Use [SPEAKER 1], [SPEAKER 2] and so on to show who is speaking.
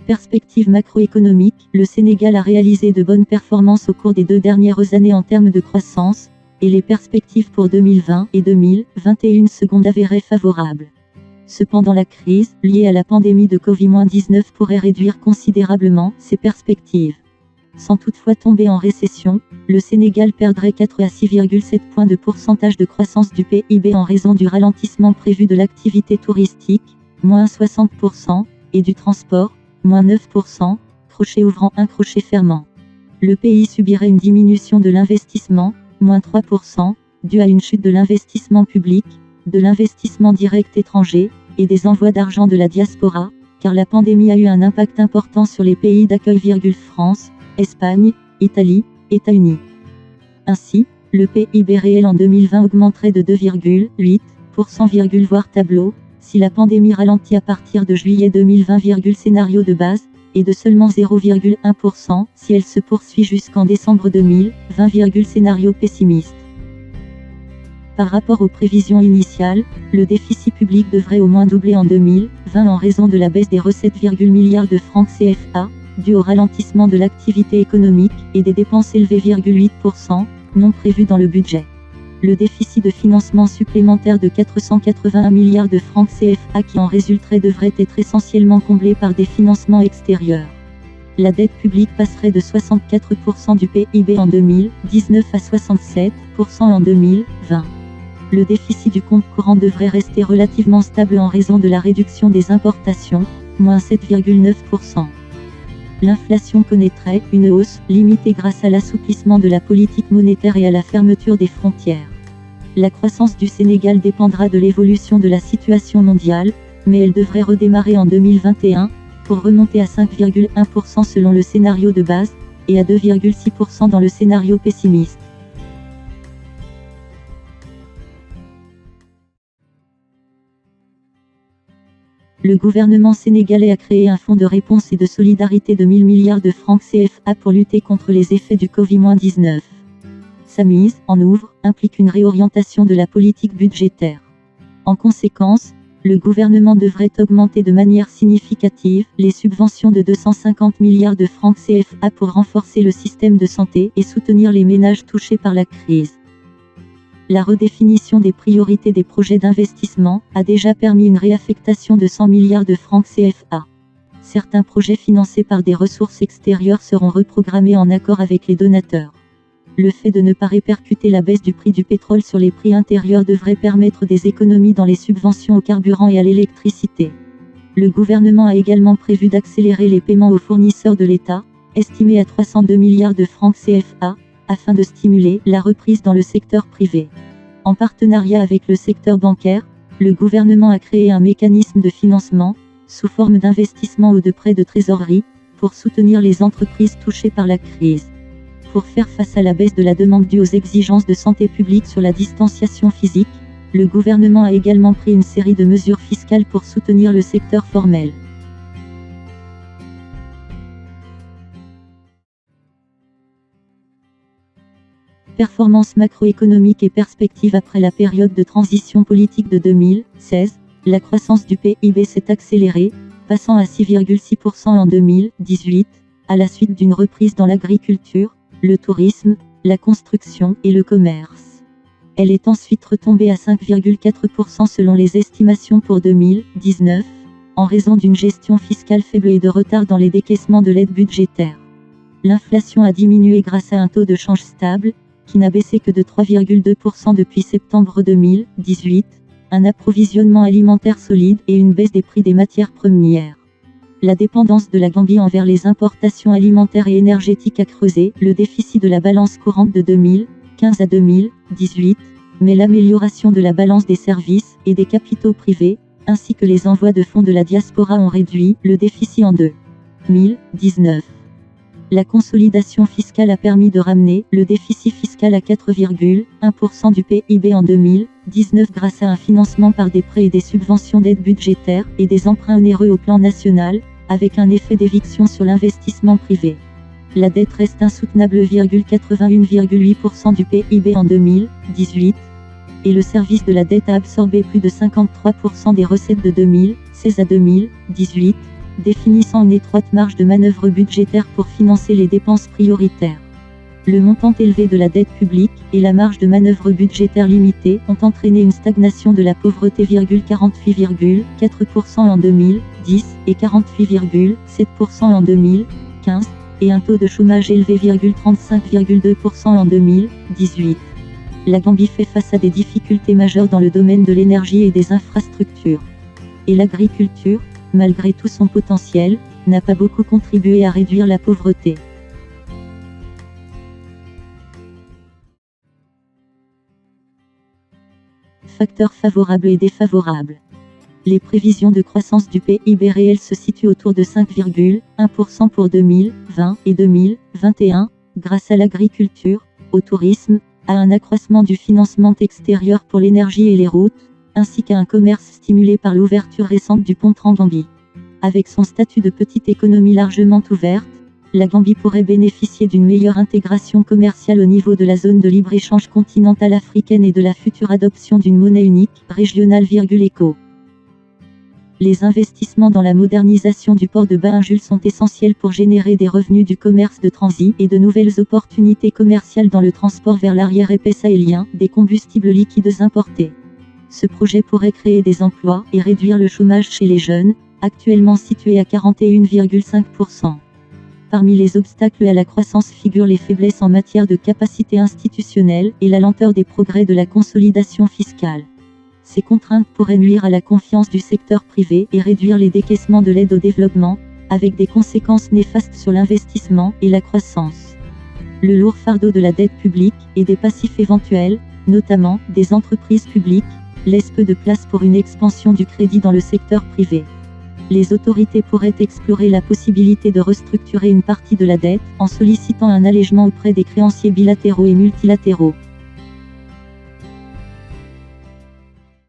[SPEAKER 1] Perspective macroéconomique, le Sénégal a réalisé de bonnes performances au cours des 2 dernières années en termes de croissance, et les perspectives pour 2020 et 2021 secondes avérées favorables. Cependant la crise, liée à la pandémie de Covid-19 pourrait réduire considérablement ces perspectives. Sans toutefois tomber en récession, le Sénégal perdrait 4 à 6,7 points de pourcentage de croissance du PIB en raison du ralentissement prévu de l'activité touristique, moins 60%, et du transport, moins 9%, crochet ouvrant un crochet fermant. Le pays subirait une diminution de l'investissement, moins 3%, due à une chute de l'investissement public, de l'investissement direct étranger, et des envois d'argent de la diaspora, car la pandémie a eu un impact important sur les pays d'accueil, France, Espagne, Italie, États-Unis. Ainsi, le PIB réel en 2020 augmenterait de 2,8%, voire tableau, si la pandémie ralentit à partir de juillet 2020, scénario de base, et de seulement 0,1% si elle se poursuit jusqu'en décembre 2020, scénario pessimiste. Par rapport aux prévisions initiales, le déficit public devrait au moins doubler en 2020 en raison de la baisse des recettes, milliards de francs CFA, due au ralentissement de l'activité économique, et des dépenses élevées, 8%, non prévues dans le budget. Le déficit de financement supplémentaire de 481 milliards de francs CFA qui en résulterait devrait être essentiellement comblé par des financements extérieurs. La dette publique passerait de 64% du PIB en 2019 à 67% en 2020. Le déficit du compte courant devrait rester relativement stable en raison de la réduction des importations, moins 7,9%. L'inflation connaîtrait une hausse limitée grâce à l'assouplissement de la politique monétaire et à la fermeture des frontières. La croissance du Sénégal dépendra de l'évolution de la situation mondiale, mais elle devrait redémarrer en 2021, pour remonter à 5,1% selon le scénario de base, et à 2,6% dans le scénario pessimiste. Le gouvernement sénégalais a créé un fonds de réponse et de solidarité de 1000 milliards de francs CFA pour lutter contre les effets du Covid-19. Sa mise en œuvre implique une réorientation de la politique budgétaire. En conséquence, le gouvernement devrait augmenter de manière significative les subventions de 250 milliards de francs CFA pour renforcer le système de santé et soutenir les ménages touchés par la crise. La redéfinition des priorités des projets d'investissement a déjà permis une réaffectation de 100 milliards de francs CFA. Certains projets financés par des ressources extérieures seront reprogrammés en accord avec les donateurs. Le fait de ne pas répercuter la baisse du prix du pétrole sur les prix intérieurs devrait permettre des économies dans les subventions au carburant et à l'électricité. Le gouvernement a également prévu d'accélérer les paiements aux fournisseurs de l'État, estimés à 302 milliards de francs CFA, afin de stimuler la reprise dans le secteur privé. En partenariat avec le secteur bancaire, le gouvernement a créé un mécanisme de financement, sous forme d'investissement ou de prêts de trésorerie, pour soutenir les entreprises touchées par la crise. Pour faire face à la baisse de la demande due aux exigences de santé publique sur la distanciation physique, le gouvernement a également pris une série de mesures fiscales pour soutenir le secteur formel. Performance macroéconomique et perspective. Après la période de transition politique de 2016, la croissance du PIB s'est accélérée, passant à 6,6% en 2018, à la suite d'une reprise dans l'agriculture, le tourisme, la construction et le commerce. Elle est ensuite retombée à 5,4% selon les estimations pour 2019, en raison d'une gestion fiscale faible et de retard dans les décaissements de l'aide budgétaire. L'inflation a diminué grâce à un taux de change stable, qui n'a baissé que de 3,2% depuis septembre 2018, un approvisionnement alimentaire solide et une baisse des prix des matières premières. La dépendance de la Gambie envers les importations alimentaires et énergétiques a creusé le déficit de la balance courante de 2015 à 2018, mais l'amélioration de la balance des services et des capitaux privés, ainsi que les envois de fonds de la diaspora ont réduit le déficit en 2019. La consolidation fiscale a permis de ramener le déficit fiscal à 4,1% du PIB en 2019 grâce à un financement par des prêts et des subventions d'aide budgétaire et des emprunts onéreux au plan national, avec un effet d'éviction sur l'investissement privé. La dette reste insoutenable, 81,8% du PIB en 2018, et le service de la dette a absorbé plus de 53% des recettes de 2016 à 2018, définissant une étroite marge de manœuvre budgétaire pour financer les dépenses prioritaires. Le montant élevé de la dette publique et la marge de manœuvre budgétaire limitée ont entraîné une stagnation de la pauvreté, 48,4% en 2010 et 48,7% en 2015, et un taux de chômage élevé, 35,2% en 2018. La Gambie fait face à des difficultés majeures dans le domaine de l'énergie et des infrastructures. Et l'agriculture, malgré tout son potentiel, n'a pas beaucoup contribué à réduire la pauvreté. Facteurs favorables et défavorables. Les prévisions de croissance du PIB réel se situent autour de 5,1% pour 2020 et 2021, grâce à l'agriculture, au tourisme, à un accroissement du financement extérieur pour l'énergie et les routes, ainsi qu'à un commerce stimulé par l'ouverture récente du pont Trans-Gambie. Avec son statut de petite économie largement ouverte, la Gambie pourrait bénéficier d'une meilleure intégration commerciale au niveau de la zone de libre-échange continentale africaine et de la future adoption d'une monnaie unique, régionale, éco. Les investissements dans la modernisation du port de Banjul sont essentiels pour générer des revenus du commerce de transit et de nouvelles opportunités commerciales dans le transport vers l'arrière-épais sahélien des combustibles liquides importés. Ce projet pourrait créer des emplois et réduire le chômage chez les jeunes, actuellement situé à 41,5%. Parmi les obstacles à la croissance figurent les faiblesses en matière de capacité institutionnelle et la lenteur des progrès de la consolidation fiscale. Ces contraintes pourraient nuire à la confiance du secteur privé et réduire les décaissements de l'aide au développement, avec des conséquences néfastes sur l'investissement et la croissance. Le lourd fardeau de la dette publique et des passifs éventuels, notamment des entreprises publiques, laisse peu de place pour une expansion du crédit dans le secteur privé. Les autorités pourraient explorer la possibilité de restructurer une partie de la dette en sollicitant un allègement auprès des créanciers bilatéraux et multilatéraux.